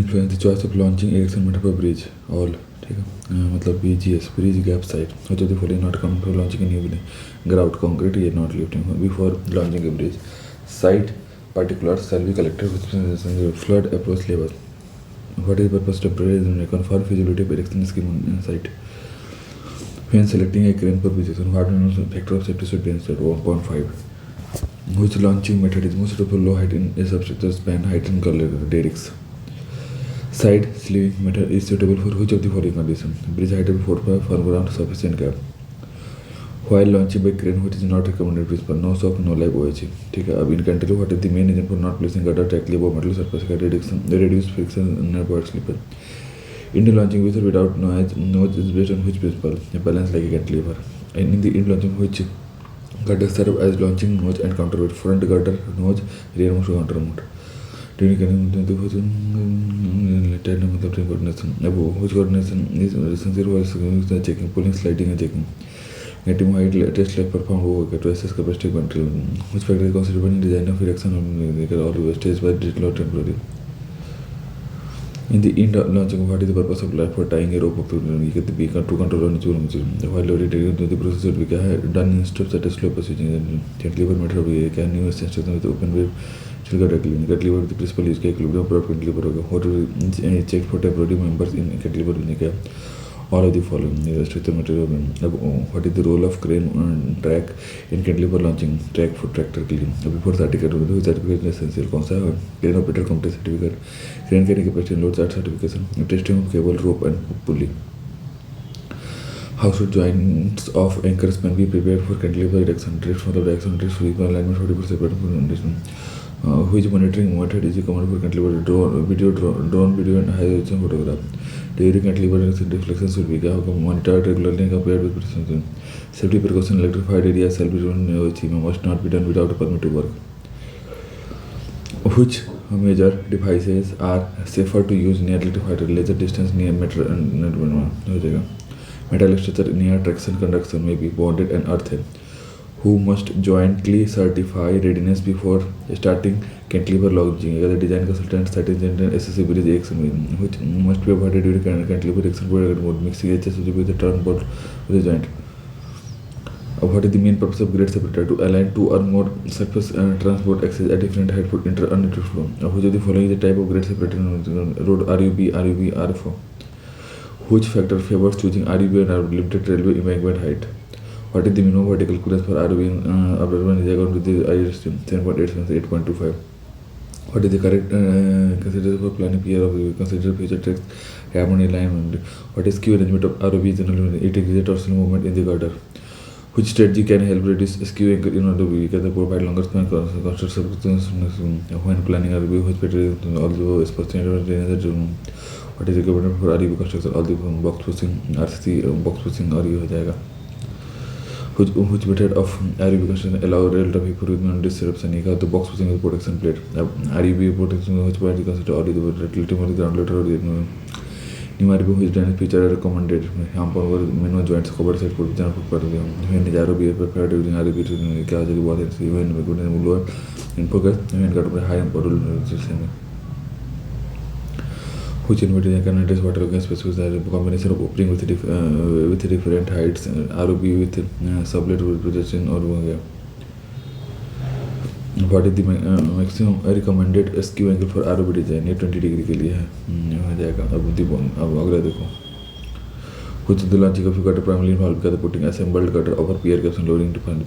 Influence the choice of launching Ericsson method for bridge all, ठीक है, मतलब BGS bridge gap site which of the following not come for launching a new building, grout concrete yet not lifting before launching a bridge, site particulars shall be collected with flood approach labor. What is the purpose of bridge and confirm feasibility of erection scheme on site? When selecting a crane for position, what minimum factor of safety should be instead 1.5. Which launching method is most suitable low height in a substructure span height and color derricks? Side sleeving method is suitable for which of the following conditions? Bridge height of 4.5 firm ground sufficient gap. While launching by crane which is not recommended principle, no shock, no live OHE. ठीक है, अब in cantilever what is the main reason for not placing gutter directly above metal surface? Reduce friction and avoid slipper. In the launching with or without noise is based on which principle? A balance like a cantilever. And in the launching which gutter serve as launching nose and counterweight, front gutter nose, rear nose counter mode. During coordination, which coordination is essential for checking, pulling, sliding, and checking. Getting height test like performed to assess capacity control. Which factor is considered when design of erection or stage by digital or temporary. In the end launching, what is the purpose of life for tying a rope up to get the beacon to control on the while the process will be done in steps at a slow position. Cantilever method can use instruction with open wave. Cantilever the principle is equilibrium product cantilever. What will check for temporary members in cantilever? All of the following structure material. What is the role of crane track in cantilever launching? Track for tractor cleaning. Before certificate is essential. Crane operator competence certificate, crane carrying capacity and load chart certification, testing of cable, rope and pulley. How should joints of anchor span be prepared for cantilever erection? Drift for the direction, drift for equal alignment, 40% separate condition. Which monitoring method is common for cantilever? Drone video and high resolution photograph. During cantilever deflection should be monitored regularly and compared with precision. Safety precaution: electrified areas shall be run must not be done without a permit to work. Which major devices are safer to use near electrified laser distance near metal structure near traction conduction may be bonded and earthen? Who must jointly certify readiness before starting cantilever launching? The design consultant, site engineer, SSC bridge erection, which must be avoided during cantilever erection mode, mixing HS with the turnboard with the joint. What is the main purpose of grade separator? To align two or more surface transport axes at different height for unequal flow. Which of the following is the type of grade separator? Road RUB, RFO. Which factor favors choosing RUB and limited railway embankment height? What is the minimum vertical clearance for RUB in urban area with the IS 7.8 8.25? What is the correct consideration for planning PR of consider future text harmony line? What is skew arrangement of ROB generally? It is a torsional movement in the girder. Which strategy can help reduce skew anchor in order to provide longer span construction when planning ROB? Which better although especially what is the government for ROB construction? All the box pushing RCC box pushing ROB हो जाएगा. Which method of RUB construction allow rail traffic for disruption? The box pushing with protection plate. RUB protection which part is considered or the relative ground letter or the new RUB which drainage feature are recommended. Minimum joints covered side for when the RUB prepared during RUB to catch the water when we could lower in focus when got high and bottle. Which inverted can address water gas specifics are a combination of opening with different heights, ROB with sublet with projection or what is the maximum recommended skew angle for ROB design? 20 degree के लिए है अब अगला देखो. Which is the logic of gutter primarily involved because putting assembled gutter over pier caps and loading to find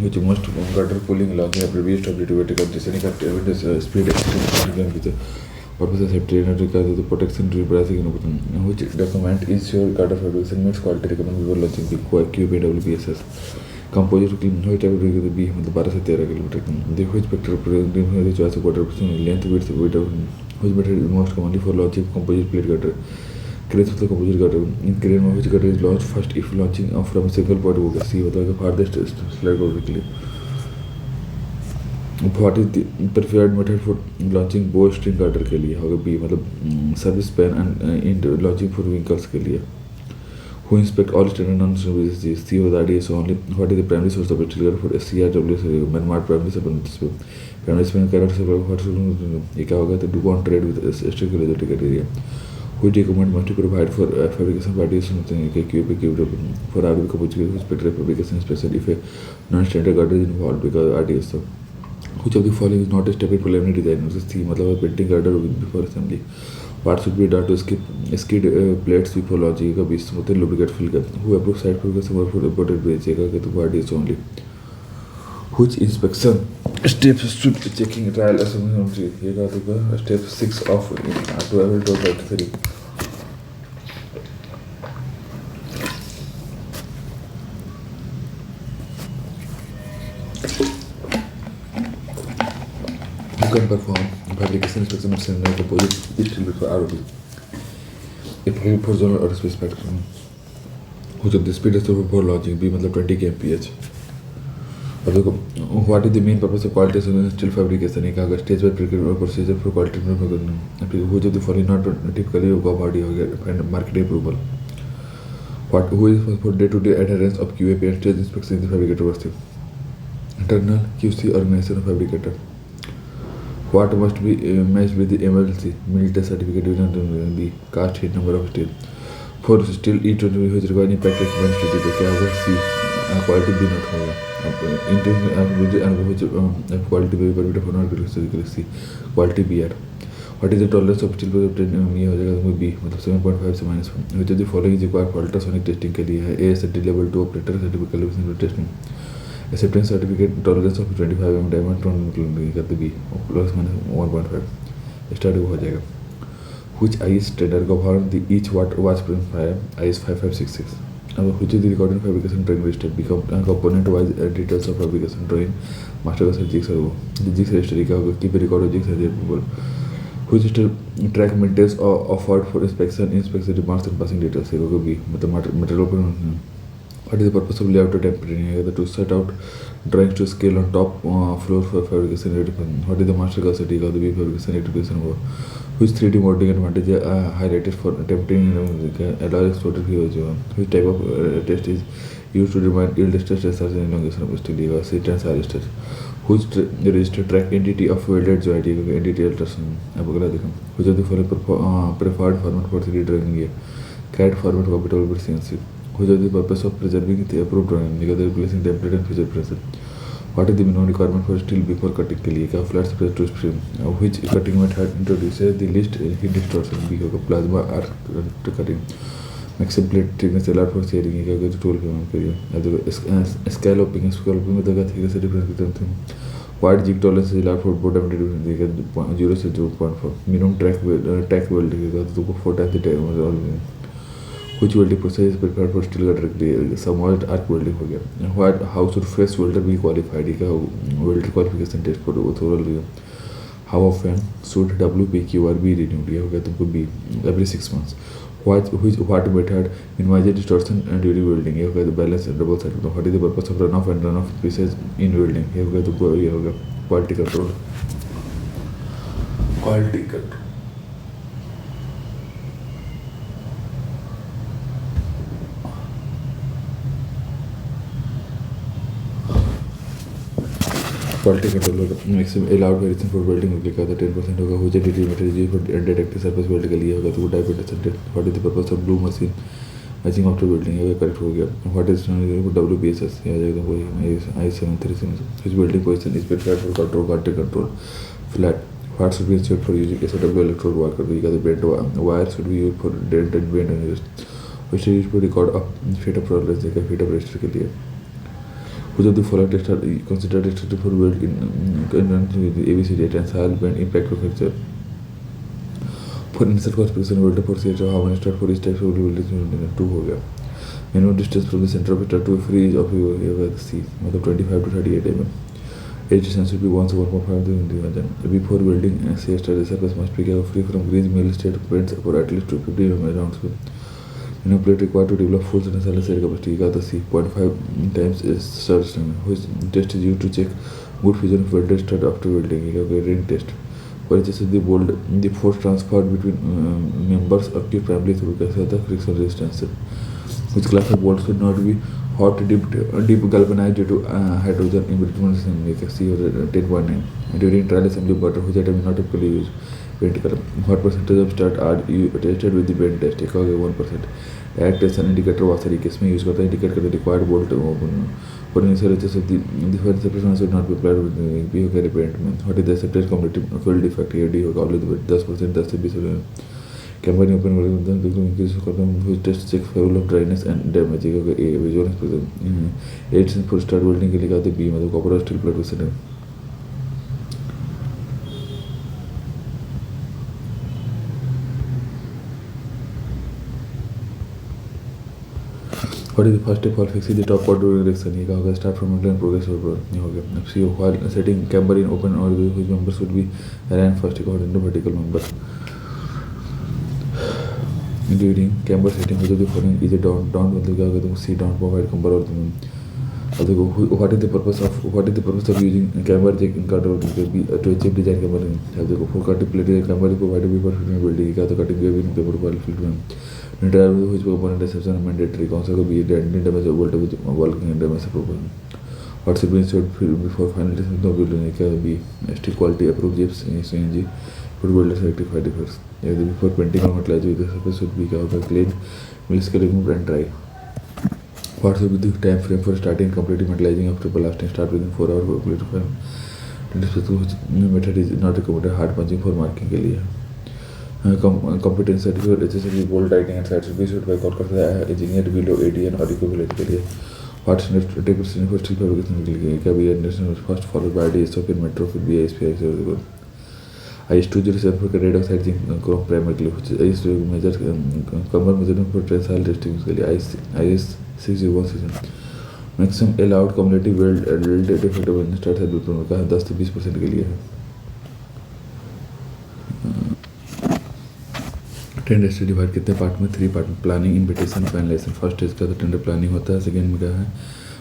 which most gutter pulling along a previous stability vertical descending speed extreme purpose of safety and because the protection to pricing which document ensure gutter fabrication meets quality recommended before launching the QPWPSS. Composite which type of B the 12 से 13 kilometre the which vector the choice of gutter length width which method is most commonly for launching composite plate gutter. Cranes with the composite gutter. In crane which gutter is launched first if launching from a single point होगा C होता है farthest slide vertically. What is the preferred method for launching bow string gutter के लिए होगा B मतलब service span and in launching for vehicles के लिए. who inspect all standard non-standard BCs. C was the idea only. What is the primary source of electrical for CRW? Manmart primary supply. Primary spend character supply. What should क्या होगा तो do on trade with strict ticket area. Which document must be provided for fabrication parties for RB Kapuchi spectral fabrication special if a non-standard guard is involved because RDS. So, which of the following is not a step in preliminary design? This is the मतलब painting girder before assembly. What should be done to skid plates before launching का 20 मतलब lubricate fill कर. Who approves site fabrication for imported बेचेगा कि तो RDS only. Which inspection steps should be checking trial assembly? ये का तो step 6 of 12 to 33. You can perform fabrication inspection of cylinder composite distill for ROB. If for zonal aerospace spectrum, which of the speed is for logic B मतलब 20 kmph. अब देखो what is the main purpose of quality assurance steel fabrication? एक अगर stage by procedure for quality improvement करना. अब which of the following not typically होगा body हो गया and market approval. What who is for day-to-day adherence of QAP and stage inspection in the fabricator workshop? Internal QC organization of fabricator. What must be matched with the MLC mill test certificate using the cast heat number of steel. For steel E20 which require impact expense to the क्या होगा C quality B not होगा. Interview which quality B पर बेटा formal कर C quality BR. What is the tolerance of steel पर ये हो जाएगा तो B मतलब 7.5 से -1. Which of the following is required for ultrasonic testing के लिए है ASD level 2 operator certificate testing. Acceptance certificate tolerance of 25 mm diamond करते भी plus minus 1.5 स्टार्ट हो जाएगा. Which IS standard govern the each watt watch fire IS 5566. अब which is the recording fabrication drawing listed become component wise details of fabrication drawing master का jigs है वो the jigs registry का होगा keep record of jigs है approval. Which is to track maintenance or offered for inspection demands and passing details है वो भी मतलब material पर. What is the purpose of layout templating? To set out drawings to scale on top floor for fabrication. What is the master class setting of the fabrication education? Which 3D modeling advantage highlighted for tempting alloy exploded here? Which type of test is used to determine yield stress as an elongation of steel? C tensile stress. Which register track entity of welded joint? Entity ultrasound. Which of the following preferred format for 3D drawing? CAD format compatible with CNC. Which is the purpose of preserving the approved drawing? Because replacing template and feature present. What is the minimum requirement for steel before cutting के लिए? क्या flat surface to stream? Which cutting method introduces the least heat distortion? B होगा plasma arc cutting. Maximum plate thickness LR for sharing क्या होगा tool पे हम करिए. अब scalloping में तो क्या thickness difference करते हैं. Wide jig tolerance LR for bottom dimension 0 से 0.4. Minimum tack weld का तो 4 times the time. Which welding process is prepared for steel cutter? Submerged arc welding हो गया. How should fresh welder be qualified? का welder qualification test for thorough. How often should WPQR be renewed? ये हो गया तुमको B every 6 months. What method minimizes distortion and during welding? ये हो गया तो balance and double side. What is the purpose of runoff and runoff pieces in welding? ये हो गया तुमको ये हो गया quality control. Quality control. Quality control होगा maximum allowed variation for welding लिखा था 10% होगा. Which determinator is used for detecting surface weld के लिए होगा तो type it. What is the purpose of blue machine matching after welding? ये correct हो गया. What is WPSS? ये आ जाएगा वही I737. Which welding position is prepared for control quality control? Flat. What should be ensured for using SOW electrode wire? Because the bent wire should be used for dent and bend and use. Which is used to record up feet of progress देखा feet of register के लिए. Which of the following tests are considered restricted for weld in ABCD tensile bend impact fracture? For initial classification welder for CHO how many start for each type of welding 2 हो गया. Minimum distance from the center of the to free of C मतलब 25 to 38 mm. Edge distance should be 1 to 1.5 dimension. Before welding CHO the surface must be free from grease mill state bends for at least 250 mm rounds. Plate required to develop full tensile capacity का C 0.5 times is surge time. Which test is used to check good fusion of welded stud after welding? Ring test. For instance, the force transferred between members active primarily through कैसे होता है friction resistance. which class of bolts should not be hot deep galvanized due to hydrogen embrittlement like C or 10.9. During trial assembly butter which item is not typically used. Paint color. What percentage of start are you tested with the bend test? एक 1%. Act as an indicator was case में use करता है indicate करता है required bolt for initial HS of the first separation should not be applied with the POK repairment. What is the accepted cumulative field defect? AD होगा always 10% 10 से 20%. Camera नहीं open करते हैं तो इंक्रीज करता हूँ टेस्ट चेक फेवल of dryness and damage a visual expression 8 full start welding के लिए कहते हैं बी मतलब कॉपर स्टील प्लेट वैसे है. What is the first step for fixing the top quad direction? ये कहा start from middle and progress over. ये हो गया. Now see while setting camber in open order which members would be aligned first according to vertical member. During camber setting which of the following is a down मतलब क्या होगा C down provide camber और अब देखो what is the purpose of using camber check in cutter to achieve design camber अब देखो for cutting plate camber is provided before fitting building क्या तो cutting wave in camber पर filter Driver which component exception mandatory council will be dent damage of voltage with working and damage program. What should be installed before final test no building can be ST quality approved chips in CNG for builders rectify defects. Before painting or metallurgy the surface should be clean, mill scale removed and dry. What should be the time frame for starting completing metallizing after blasting start within 4 hours for complete time. This method is not recommended hard punching for marking के लिए. Competence certificate HSLC bolt tightening and side should be issued by Kolkata engineer below ADN or equivalent के लिए. What standard for steel fabrication के लिए क्या भी international first followed by ISO फिर metro फिर BISPI से IS 207 for rate of sizing chrome primer के लिए which IS measure Qamar measurement for tensile testing के लिए IS 601 maximum allowed cumulative weld defect of start side build का 10 से 20% के लिए है. टेंडर से डिवाइड कितने पार्ट में 3 पार्ट में planning invitation finalisation first stage का तो टेंडर प्लानिंग होता है सेकंड में क्या है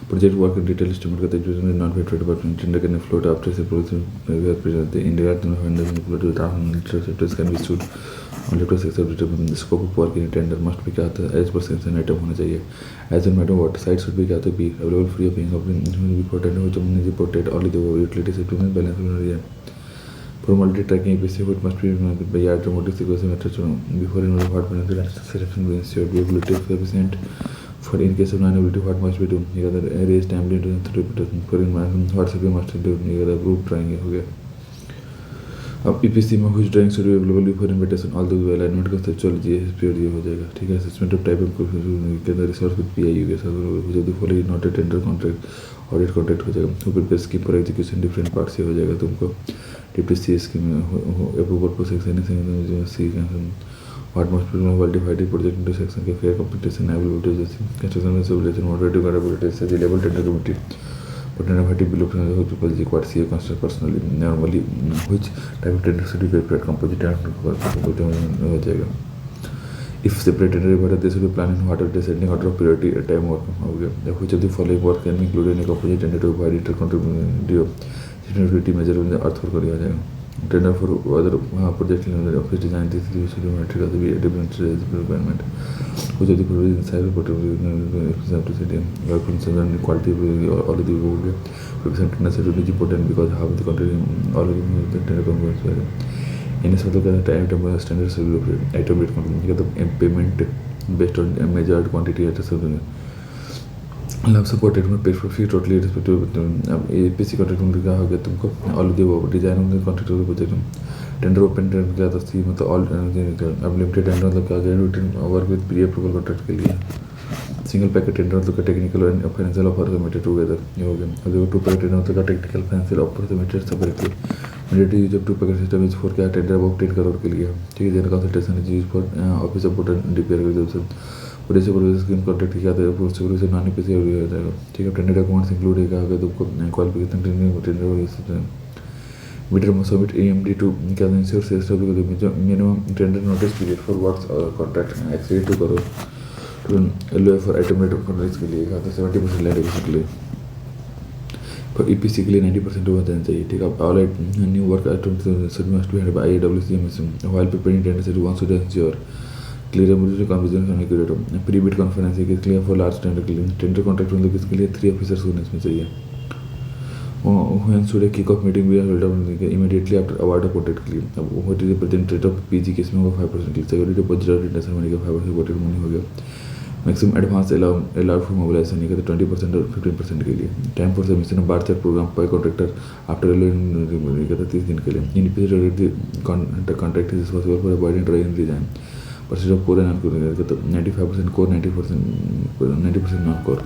प्रोजेक्ट वर्क डिटेल एस्टिमेट करते हैं नॉन वेटेड डिपार्टमेंट टेंडर करने फ्लोट आफ्टर से project indirect final float sectors can be issued on letters accepted scope of work in tender must भी क्या आता है एज पर सेंशन आइटम होना चाहिए as an matter water site should भी क्या आता है be available free of before tender which हमने reported only the utility settlement balance है. For multi-tracking EPC, it must be implemented by automotive sequence methods before another part financial selection will ensure the ability of sufficient for in case of non-ability what must be done. You got the raise timely to the for in what should be must do. You got the group drawing हो गया. अब EPC में कुछ drawing should be available before invitation. All those alignment conceptual GSP और ये हो जाएगा. ठीक है assessment of type of के अंदर resource with PIU के साथ which of the following not a tender contract audit contract हो जाएगा. तो फिर scheme for execution different parts से हो जाएगा तुमको. DPC scheme approval process anything C what must be well defined project into section के fair competition availability जैसे construction resolution moderative capability से level tender committee but tender below people required CA construct personally normally which type of tender should be prepared composite and हो जाएगा. If separate tender but they should be planning what are descending order of priority time work हो गया. Which of the following work can be included in a composite tender to provide intercontribution sustainability measure में earth for कर दिया जाएगा. Tender for other project office design this metric of the different requirement कुछ अधिक provision cyber portal to city work concern quality all the हो गया profession tender से too important because how the country all tender companies इन सब का time tender standard से item rate company का payment based on measured quantity at सब लव सपोर्टेड में paid for fee totally respective अब EPC कॉन्ट्रैक्ट में क्या हो गया तुमको ऑल द डिजाइन में कॉन्ट्रैक्ट का प्रोजेक्ट टेंडर ओपन टेंडर क्या था सी मतलब ऑल अब लिमिटेड टेंडर मतलब क्या गया routine work with pre approval contract के लिए सिंगल पैकेट टेंडर मतलब का technical and financial offer submitted together ये हो गया. अब देखो 2 पैकेट टेंडर मतलब का technical financial offer submitted separately mandatory use of 2 packet system is for क्या टेंडर अबाउट 10 करोड़ के लिए. ठीक है general consultation is use for office support and repair कर पूरे सुपरवाइजर स्कीम कॉन्ट्रैक्ट किया था सुपरवाइजर नॉन EPC हो जाएगा. ठीक है टेंडर डॉक्यूमेंट्स इंक्लूड है अगर तुमको qualification tender meter must submit AMD to क्या ensure sales minimum tender notice period for works contract exceed 2 crore to LOA for item rate of contracts के लिए कहा था 70% लैंड एक्विजिशन के लिए पर EPC के लिए 90% हो जाना चाहिए. ठीक है all new work item should must be handled by IWC while preparing tender से one should ensure clear ability confidence होने के लिए प्री बिड कॉन्फ्रेंस किसके लिए फॉर लार्ज टेंडर के लिए टेंडर कॉन्ट्रैक्ट मतलब किसके लिए 3 ऑफिसर्स होने इसमें चाहिए when should a kick-off meeting be held immediately after award reported के लिए अब what is the present rate of PG case में होगा 5% के लिए security deposit और retention money का 5% reported money हो गया maximum advance allowed for mobilization नहीं कहते 20% और 15% के लिए time for submission of bar check program by contractor after नहीं कहते 30 दिन के लिए in period the contract is responsible for avoiding dry and design percentage of core and non-core कहते 95% core 90% non-core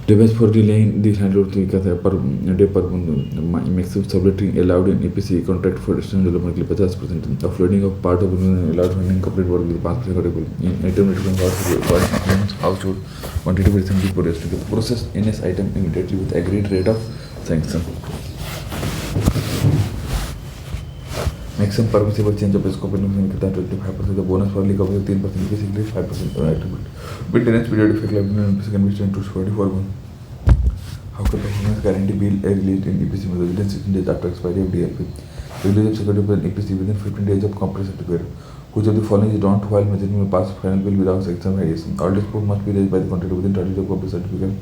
Depends for delaying the handle per day per maximum subletting allowed in EPC contract for external development के लिए 50% offloading of part of allowed funding complete work with 5% category in item return household quantity recently progressed process NS item immediately with agreed rate of sanction maximum permissible change of scope and 25% the bonus for leak of 3% basically 5% attribute maintenance period effect like can be extended to 44 months. How can performance guarantee be released in EPC within 16 days after expiry of DLP? Release of security plan EPC within 15 days of comprehensive certificate. Which of the following is not while measuring pass final bill without section variation? All dispute must be raised by the contractor within 30 days of comprehensive certificate.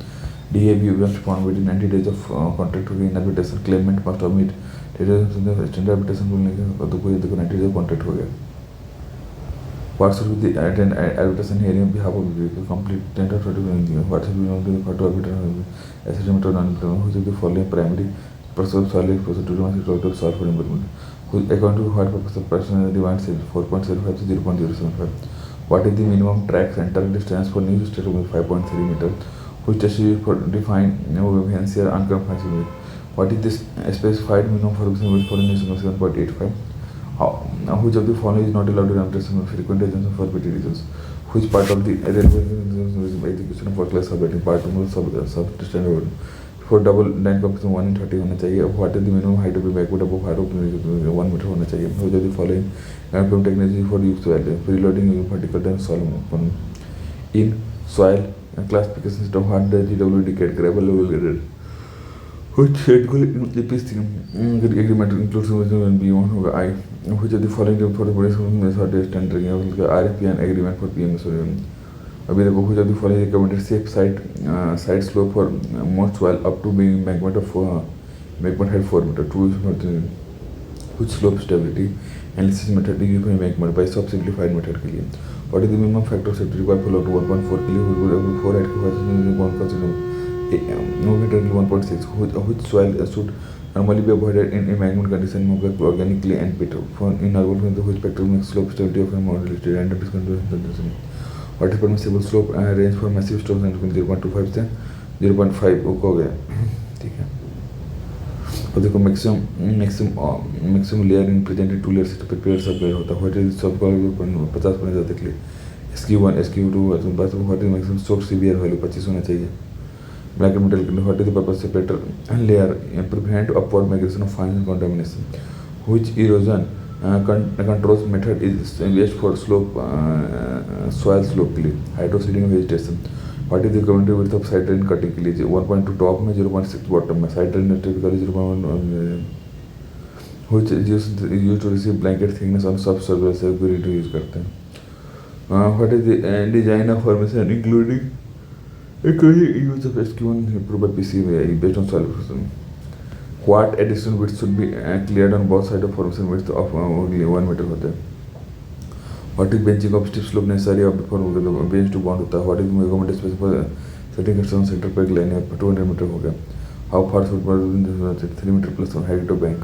DAB must respond within 90 days of contract in arbitration. Claimant must omit standard arbitration rule तो कोई देखो 90 days of contract हो गया. What should be the arbitration hearing on behalf of the complete tender certificate? What should be known to the court of arbitration? Assessment or non-implement? Which of the following primary process solid procedure must solve for implement? According to what purpose of personal demand sale 4.75 to 0.075? What is the minimum track center distance for new station 5.3 meters? Which test is for define vacancy or unconfirmed? What is this specified minimum for new station 7.85? Which of the following is not allowed to run frequent agents for PT regions? Which part of the railway execution for class subletting part sub-standard for double line competition 1 in 30 होना चाहिए. What is the minimum height of the backward above height of 1 meter होना चाहिए. Which of the following technology for use soil preloading vertical and soil in soil classification system what does GW indicate gravel level graded. Which schedule EPC agreement includes and beyond होगा I. Which of the following for the police tendering RFP and agreement for PMS अभी देखो which of the following recommended safe side slope for most soil up to being embankment of embankment height 4 meter 2 which slope stability analysis method is for embankment by sub simplified method के लिए. What is the minimum factor of safety required for load 1.4 के लिए 4 height के बाद no greater than 1.6 which soil should normally be avoided in embankment condition organically and pit for in urban conditions which factor makes slope stability of a modulated and discontinuous. What is permissible slope range for massive stones and 0.25 से 0.5 हो गया ठीक है. और देखो maximum layer in presented 2 layers to prepare सब layer होता है. What is सब का 50% ज़्यादा के लिए SQ1 SQ2 बस what is maximum soft severe value 25 होना चाहिए. Black metal what is the purpose separator and layer prevent upward migration of fines and contamination. Which erosion controls method is best for slope soil slope के लिए hydroseeding vegetation. What is the recommended width of side drain cutting के लिए 1.2 top में 0.6 bottom में side drain typically 0.1 which is used to receive blanket thickness on subsurface से use करते हैं. What is the design of formation including use of SQ1 approved by PC based on soil person. What additional width should be cleared on both sides of formation width of only 1 meter होता है. What is benching of steep slope necessary before bench to bond होता है. What is recommended space for setting construction center per line 200 meter हो गया. How far should 3 meter plus on height of bank.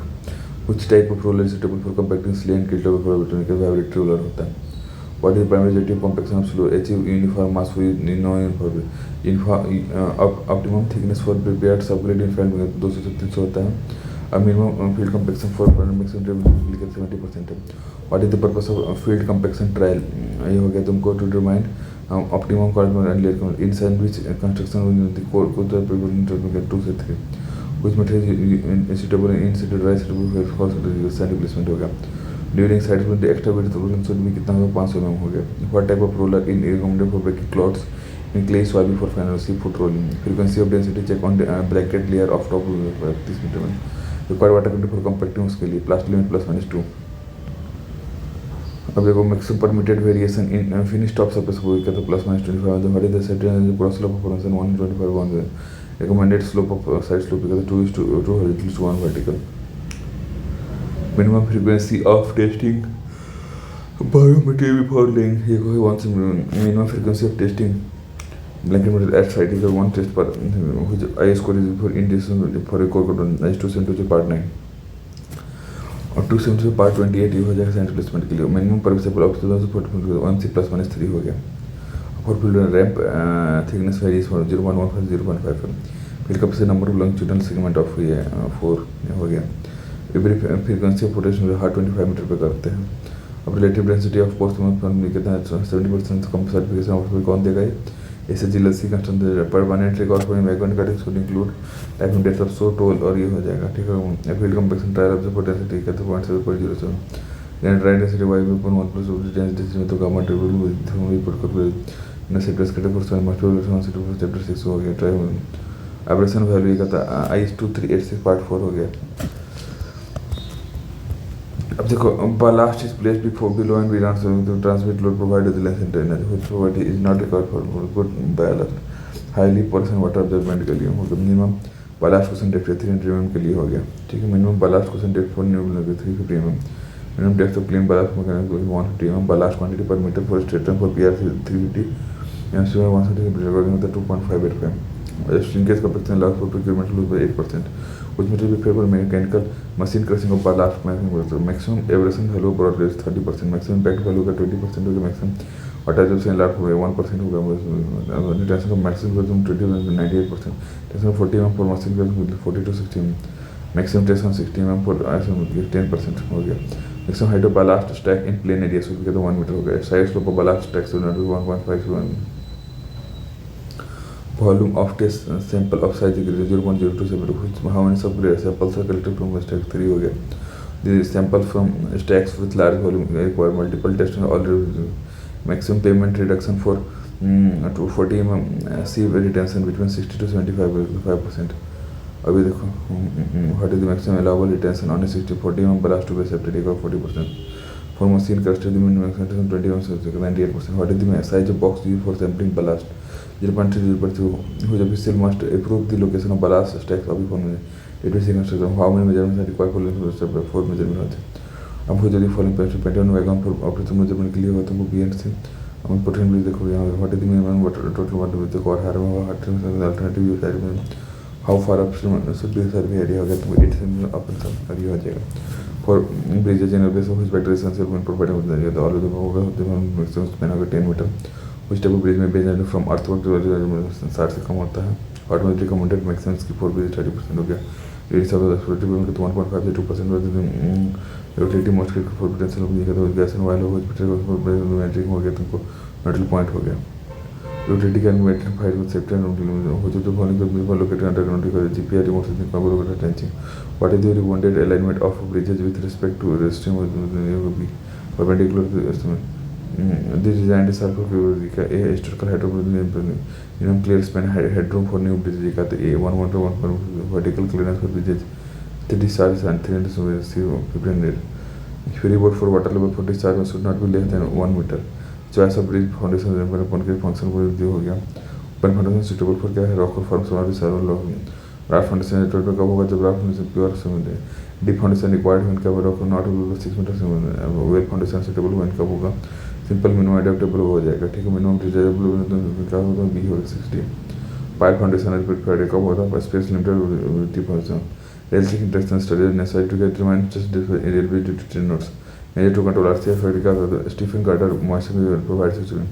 Which type of roller is suitable for compacting slay and kill for vibratory roller होता है. What is the primary objective compaction of slope? Achieve uniform mass with optimum thickness for prepared subgrade in field 200 से 300 होता है. A minimum field compaction for maximum level 70%. What is the purpose of field compaction trial? ये हो गया तुमको to determine optimum corresponding and layer inside which construction within the core को तो prepared 2 से 3. Which material is suitable in situ dry suitable for sand replacement होगा. During sites with the extra width rolling should be कितना होगा 500 mm हो गया. What type of roller is recommended for breaking clots in clay soil before final foot rolling? Frequency of density check on the bracket layer of top 30 meter. Required water quantity for compacting उसके लिए plastic limit ±2. अब देखो maximum permitted variation in finish top surface को कहते हैं plus minus 25 what is the set cross slope of horizon 125 1 recommended slope of side slope because 2 horizontal to 1 vertical. Minimum frequency of testing biometry before laying. Here go once minimum frequency of testing blanket material at site is one test per which I score is for indecision for a core code is 270 part 9 और 270 part 28 ये हो जाएगा centre placement के लिए minimum permissible obstacle 1 से plus minus 3 हो गया for filled ramp thickness varies for 0.15 0.5 fill capacity number of longitudinal segment of ये 4 हो गया every frequency of rotation heart 25 metre पे करते हैं अब रिलेटिव डेंसिटी ऑफ फोर्स में कितना है 70% कम सर्टिफिकेशन ऑफ कौन देगा ये ऐसे जिलसी constant permanently corporate background cuttings को include typing depth of so toll और ये हो जाएगा ठीक है field compaction trial of the potential ठीक है तो 0.707 एंड राइट डेंसिटी वाई भी 1 प्लस डेंसिटी में तो गामा टेबल में रिपोर्ट कर ना सेक्टर्स के for so must responsible chapter 6 हो गया ट्रायल एब्रेशन वैल्यू का था I2386 पार्ट 4 हो गया अब देखो ballast is placed before below and we transmit load provided the less internal which provided is not required for good ballast highly porous water absorbent के लिए हो गया minimum ballast question depth 300 mm के लिए हो गया ठीक है minimum ballast question depth for new 350 mm minimum depth of plain ballast mechanism 150 mm ballast quantity per meter for straight line for PRC 350 and so 170 recording with the 2.585 shrinkage capacity loss for procurement lose by 8% which may be favored mechanical machine crushing of ballast maximum abrasion value broad range 30% maximum impact value का 20% होगा maximum attachment से लाभ होगा 1% होगा retention of maximum volume 98% tension of 40 mm for machine crushing 40 to 60 mm maximum tension 60 mm for 10% हो गया maximum height of ballast stack in plane area so कहते 1 meter हो गया side slope of ballast stack so 1.5 volume of test sample of size is 0.027 which how many samples are collected from the stack 3 हो गया the sample from stacks with large volume require multiple tests and all maximum payment reduction for to 40 mm C retention between 60 to 75%. अभी देखो what is the maximum allowable retention on a 40 mm ballast to be accepted equal 40%. For machine custom the minimum retention 20 mm 98%. What is the size of box used for sampling ballast? 0.3 which official must approve the location of ballast stacks अभी phone में it will second system how many measurements are required for 4 measurement होते हैं अब यदि following pattern wagon for operation measurement के लिए होता है वो BNC हम पोटेंशियल भी देखो यहाँ what is the minimum total water with the higher alternative use area how far up should be survey area हो गया तो इट से अपन सब एरिया हो जाएगा for bridges in place of battery essential when provided with the all the होगा maximum span होगा 10 metre which type of bridge may be designed from earthwork to 60 से कम होता है automatically recommended maximum की 4 bridge 30% हो गया रेडियस ऑफ द एक्सप्लोरेटिव में 1.5 से 2% होती है यूटिलिटी मोस्ट के 4 पोटेंशियल हो गया तो गैस एंड ऑयल हो गया मैट्रिक हो गया तुमको न्यूट्रल पॉइंट हो गया utility can be identified with safety and हो जो following the before located underground का GPR remote sensing computer tensing what is the recommended alignment of bridges with respect to resting be perpendicular to estimate this design is for a historical headroom clear span headroom for new bridges का तो A1 vertical clearance for bridges the discharge and 300 1500 freeboard for water level for discharge should not be less than 1 meter choice of bridge foundation upon के function को दिया हो गया open foundation suitable for क्या है rock or form समाधि server raft foundation total कब होगा जब raft foundation pure समझे deep foundation required when cover rock not over 6 meters well foundation suitable when कब होगा सिंपल मिनिमम अडेप्टेबल हो जाएगा ठीक है मिनिमम डिजाइरेबल क्या होगा बी होगा 60 पाइप फाउंडेशन रिपीट फ्राइडे कब होता है space limited T person rail sink interaction study necessary to get remind just railway due to train notes major to control RCF Friday का Stephen Carter moisture provide situation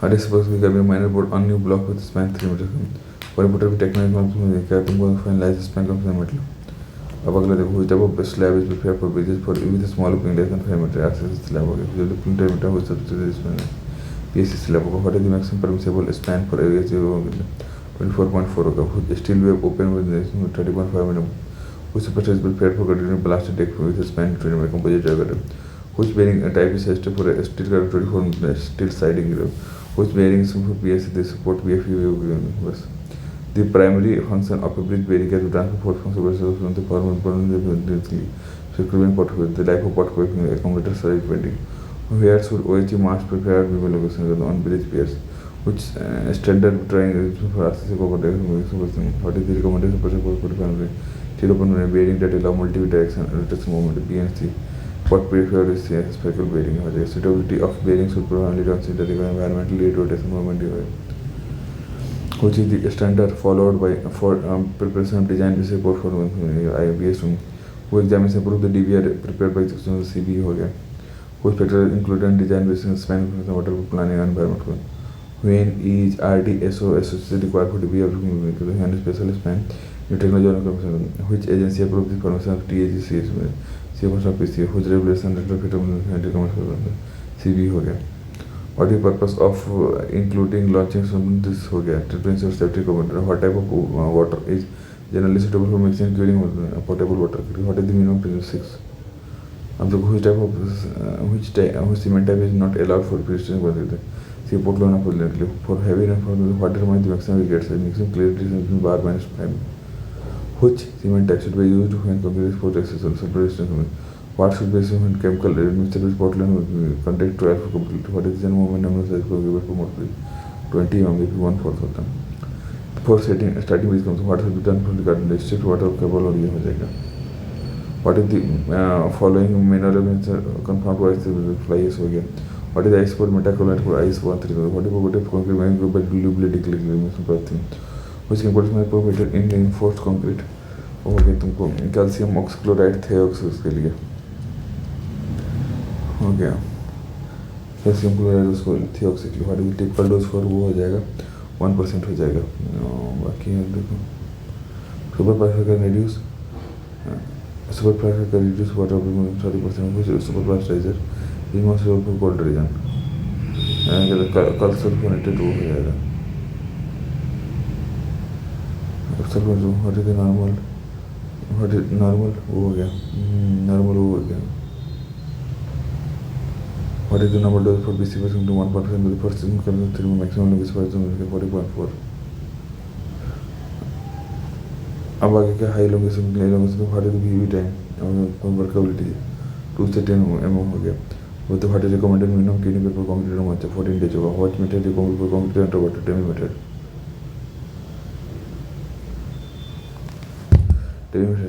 हर इस बस में कभी minor board on new block with span 3 meter पर पुटर भी technology में क्या तुमको फाइनलाइज स्पैन कम से मतलब अब अगला देखो which type of slab is prepared for bridges for with a small opening less than 5 meter access slab हो गया जो the printer meter हो सकता है इसमें PSC slab होगा what is the maximum permissible span for area 0 24.4 होगा steel wave open with 30.5 mm which structure is prepared for continuing blasted deck with a span 20 meter composite diameter which bearing type is tested for a steel 24 steel siding which bearings for PSC they support BFE bus the primary function of a bridge bearing is to transfer force from the form of Circulating portfolio, the life of portfolio accumulator size depending. Where should OHG mass prepared people locations on bridge pairs? Which standard trying for accessible what is the recommendation for family? Still open bearing that allow multi-direction rotation movement BNC. What preferred is spherical bearing. The suitability of bearing should primarily consider the environmental rate rotation movement, which is the standard followed by for preparation of design basic for IBS who examines approve the DBR prepared by CB हो गया, which factors included in design based span water planning and environment. When is RDSO associated required for DBR and special span new technology which agency approved the formation of TAGC PC whose regulation CB हो गया. What is the purpose of including launching some this हो गया treatment of safety component? What type of water is generally suitable for mixing and curing potable water? What is the minimum pressure? 6. Which type of cement type is not allowed for filtration? See Portland for heavy and for what determines the maximum gets mixing clarity between bar minus 5. Which cement type should be used when concrete is for separation? What should be when chemical mixture with Portland contact 12 for complete? What is the moment number size for given for more 20 maybe 1/4 of them. For starting with what should be done for the garden district water cable or जाएगा. What is the following mineral elements confirmed by the fly is हो गया. What is the ice for metacolite for ice 130? What is the concrete mine group by durability clicking? Which chemicals may provided in reinforced concrete? हो गया तुमको calcium oxychloride थियोक्स के लिए हो गया. Calcium chloride उसको थियोक्स के लिए what is typical dose for वो हो जाएगा 1% हो जाएगा. बाकी देखो सुपर प्रेशर का reduce water 30% super pressurizer is most for cold region कल सल्फोनेटेड वो हो जाएगा. व्हाट इज नॉर्मल वो हो गया. नॉर्मल वो हो गया. What is the normal dose for BC percent to 1% with the first maximum is 40.4. अब आगे क्या high location what is the VV time workability 2 से 10 mm हो गया. वो तो what is recommended minimum cleaning पर कंक्रीट में 14 डेज होगा. What method recommended for concrete under water tremie method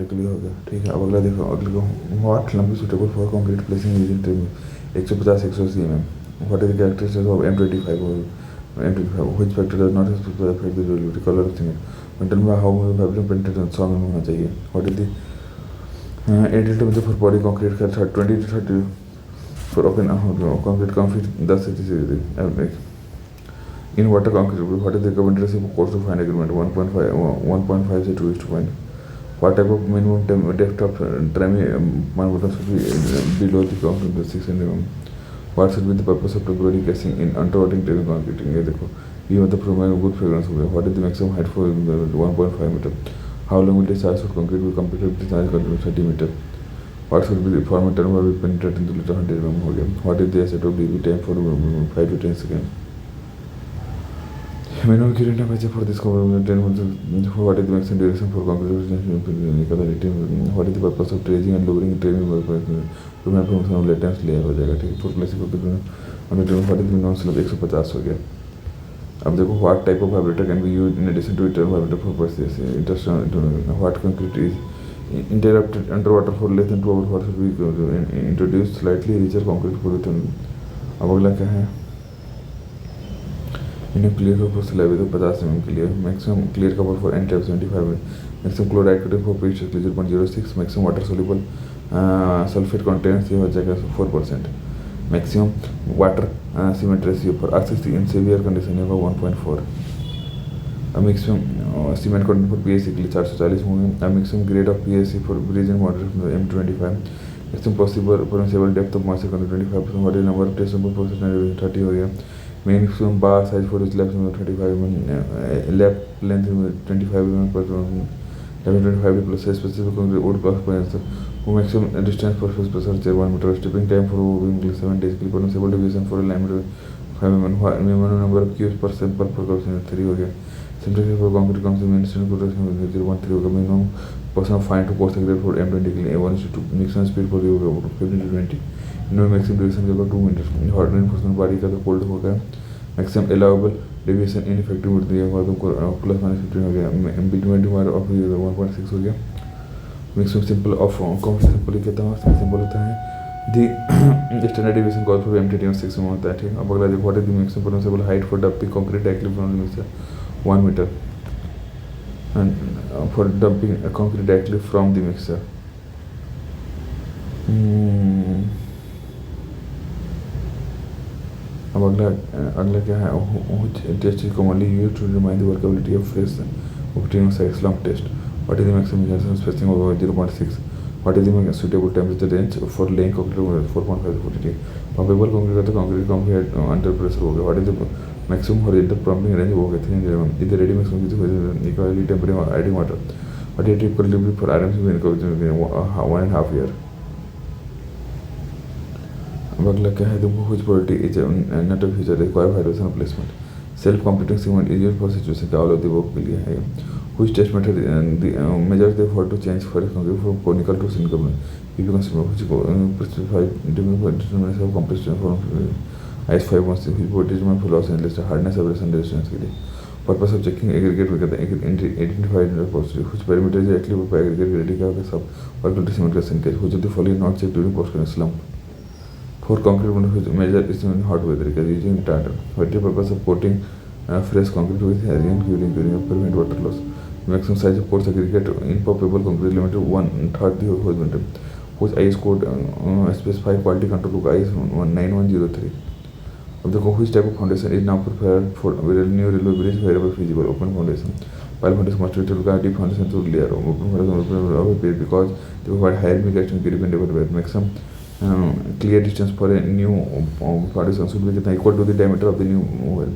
के लिए हो गया. ठीक है. अब अगला देखो अगले को व्हाट लंबी suitable for concrete placing using Temi 150-180 mm. What is the characteristics of M25 or M25? Which factor does not affect the durability color of cement? Mental में how vibrant printed 100 mm होना चाहिए. What is the edited temperature for body concrete का 20 to 30 for open concrete 10 से 30 degree. In water concrete, what is the recommended ratio for cost to find agreement? 1.5 से 2:1. What type of minimum depth of trammy bottom should be below the concrete 600 mm? What should be the purpose of temporary casing in underwater trammy concreting? ये देखो ये मतलब provide good fragrance हो गया. What is the maximum height for 1.5 meter? How long will the size of concrete be completed with the size of 30 meter? What should be the format term will be penetrated into the 100 mm हो गया. What is the asset of DB time for 5 to 10 seconds? Minimum curing temperature for this component 10 months. What is the maximum duration for concrete? What is the purpose of dredging and lowering training to make from latest layer हो जाएगा. ठीक. For plastic what is the minimum slope 150 हो गया. अब देखो what type of vibrator can be used in addition to internal vibrator for process internal what concrete is interrupted underwater for less than 2 hours. What should be introduced slightly richer concrete for the. अब अगला क्या है? इन्हें clear cover सिलाई तो 50 mm के लिए. Maximum clear cover for an type 75 maximum chloride cutting for pitch 0.06. Maximum water soluble sulphate contents ये हो जाएगा 4%. Maximum water cement ratio for RCC in severe condition होगा 1.4. Maximum cement content for PSC के लिए 440 होंगे. Maximum grade of PSC for bridge and moderate M25. Maximum possible permissible depth of moisture content 25%. What is number of test number 30 हो गया. Maximum bar size for this lap 35 mm, lap length 25 mm per 25 plus size specific wood plus points. Maximum distance for first pressure 1 meter. Stepping time for moving 7 days. Permissible deviation for alignment 5 mm. Minimum number of cubes per sample per 3 हो गया. Simple for concrete comes in standard production 0.3 होगा minimum person fine to coarse secret for M20 के लिए 1:2 maximum speed for होगा 15 to 20 इनमें maximum duration के होगा 2 minute hot reinforcement body का तो कोल्ड होगा maximum allowable deviation in effective would दिया हुआ तुमको प्लस माइनस 15 हो गया M20 हमारा ऑफ 1.6 हो गया मैक्सिमम सिंपल ऑफ कौन सा सिंपल कहता है सिंपल होता है दी standard deviation call for M20 6 में होता है ठीक है अब अगला देखो what is the maximum permissible height for dumping concrete directly from the mixer 1 metre and for dumping concrete directly from the mixer अब अगला क्या है which test is commonly used to determine the workability of fresh obtaining site slump test what is the maximum measurement spacing of 0.6 what is the suitable temperature range for laying concrete 4.5 to 40 pumpable concrete का तो concrete under pressure हो गया what is the maximum horizontal pumping range हो गया 300 if the ready mix concrete equally temperature adding water what is typical delivery for RMC when 1.5 year अब अगला क्या है तुमको which property is not a feature require vibration replacement self completing cement is used for situation का all of the above के लिए है which test method measures the effort to change for concrete from conical to cylindrical if you consider which specified determination of compression from IS 516 which body determine for loss and list hardness abrasion resistance के लिए purpose of checking aggregate में कहते हैं identified positive कुछ parameter जो actually वो aggregate ready का सब वर्क सीमेंट का सिंकेज हो जाती following not check during post slump for concrete measure is in hot weather because using tartar what the purpose of coating fresh concrete with halogen curing to prevent water loss maximum size of course aggregate in pumpable concrete limited 1/3 the horizontal whose IS code specified quality control book IS 9103 of the which type of foundation is now prepared for new railway bridge wherever feasible open foundation while foundation must be to deep foundation to layer open foundation because they provide higher migration period maximum clear distance for a new foundation should be equal to the diameter of the new well.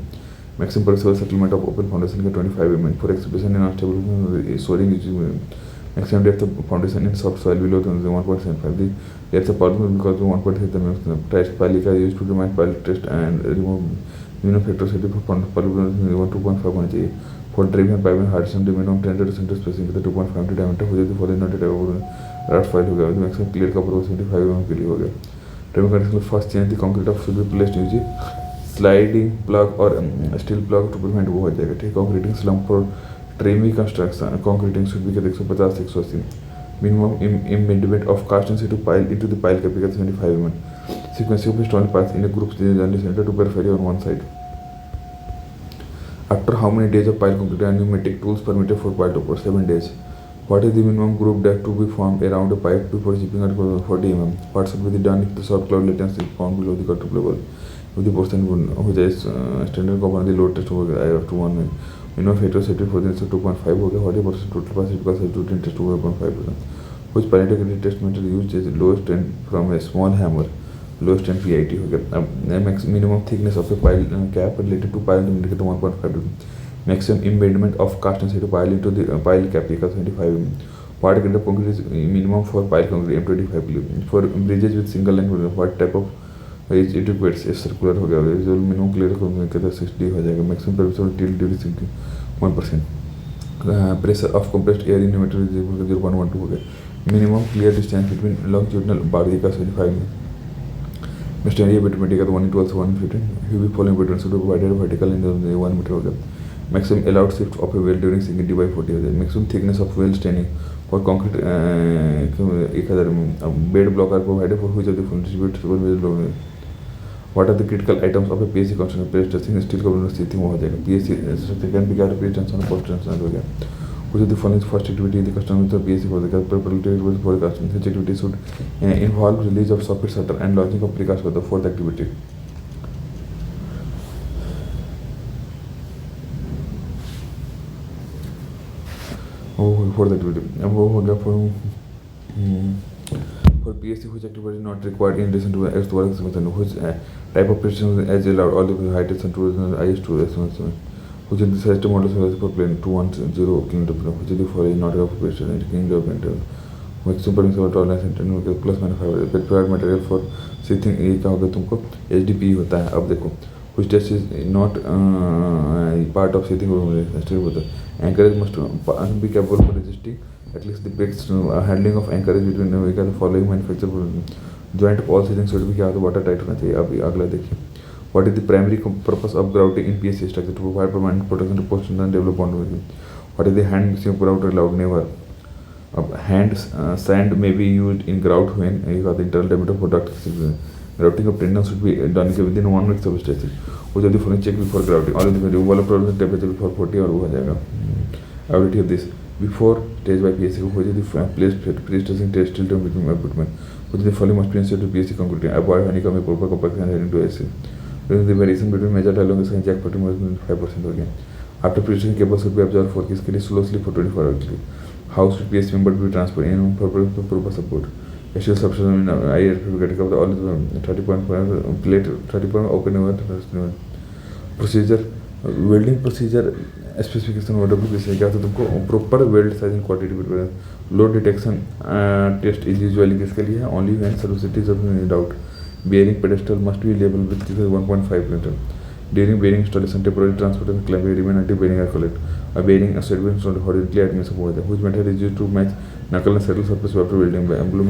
Maximum permissible settlement of open foundation is 25 mm. For exhibition in unstable soiling, maximum depth of foundation in soft soil below 1.75. The depth of permissible because the 1.6 the maximum. Test pile is used to determine pile test and remove minimum factor set for pile 2.5 होना चाहिए. For driven pipe and hardship the minimum 10 cm spacing with 2.5 diameter हो जाती for the not राट file हो गया maximum clear का progress 75 mm के लिए हो गया ड्राइविंग कंडीशन में first change the concrete of should be placed using sliding plug और स्टील प्लग टू प्रिवेंट वो हो जाएगा ठीक concreting slump for tremie construction concreting should be 150 से 180 minimum embedment of cast into pile into the pile capital 75 mm sequence of stone parts in a group generally centre to perfect on one side after how many days of pile concrete and you may take tools permitted for pile to 7 days What is the minimum group depth to be formed around a pipe before shipping at 40 mm? What should be done if the soft cloud latency is found below the cutoff level? If the portion हो जाए standard को the load test हो गया I have to 1 minimum factor set for this 2.5 हो गया 40% total capacity का set to test 2.5%. Which parameter test method used is lowest strength from a small hammer lowest strength PIT हो गया अब minimum thickness of a pile cap related to pile indicator 1.5 maximum embedment of cast and pile into the pile cap equals 25 mm. What grade of concrete is minimum for pile concrete M25 mm. For bridges with single line what type of is it requires a circular हो गया visual minimum clear concrete का 60 हो जाएगा maximum permissible till during sinking 1%. Pressure of compressed air in meter is equal to 0.12 हो गया minimum clear distance between longitudinal body का 75 mm. Mr. area between का 1 to 115 heavy falling between should be provided vertical in the 1 meter हो गया maximum allowed shift of a well during sinking D by 40 maximum thickness of well staining for concrete 1000 bed block are provided for which of the following distribute what are the critical items of a PSC construction press testing steel component स्थिति में हो जाएगा PSC second big press tension post tension हो गया which of the following first activity the customer with the PSC for the preparatory for the customer which activity should involve release of socket shutter and launching of precast for the fourth activity for the activity अब वो हो गया for PSC which activity is not required in addition to X work which type of precision as allowed all the height is to IS2 which is the system model for plane 210 km which is the following not of precision indicating development maximum permissible tolerance and plus minus 5 prepared material for seating ये क्या होगा तुमको HDPE होता है अब देखो which test is not part of seating or anchorage must be capable of resisting at least the brakes handling of anchorage between the following manufacturer joint of all seating should be क्या होता water tight होना चाहिए. अभी अगला देखिए. What is the primary purpose of grouting in PSC structure? To provide permanent protection to post and develop bond. What is the hand mixing of grout allowed? Never. Hand sand may be used in grout when you have the internal diameter of product. Grouting of tendons should be done within 1 week of stretching. वो जल्दी phone check before grouting और यदि वाला problem temperature before 40 और वो हो जाएगा. Ability of this before stage by PSC को यदि place pre-stressing test still term between equipment which the following must be answered to PSC concluding avoid honeycomb a proper compaction heading to AC. During the variation between major dialogue and jack putting more than 5% again. After pre-stressing cable should be observed for किसके लिए slow sleep for 24 hours. How should PSC member be transferred in for proper support? Actual substitution in IRP getting up the all 30.5 plate 30.5 open over procedure welding procedure specification order भी से क्या होता है तुमको proper weld sizing quantity load detection test is usually किसके लिए है only when सर्विसिटीज of doubt bearing pedestal must be label with 1.5 meter during bearing installation temporary transportation clamp remain until bearing are collected a bearing a set being horizontally admissible which method is used to match knuckle and settle surface after welding by emblem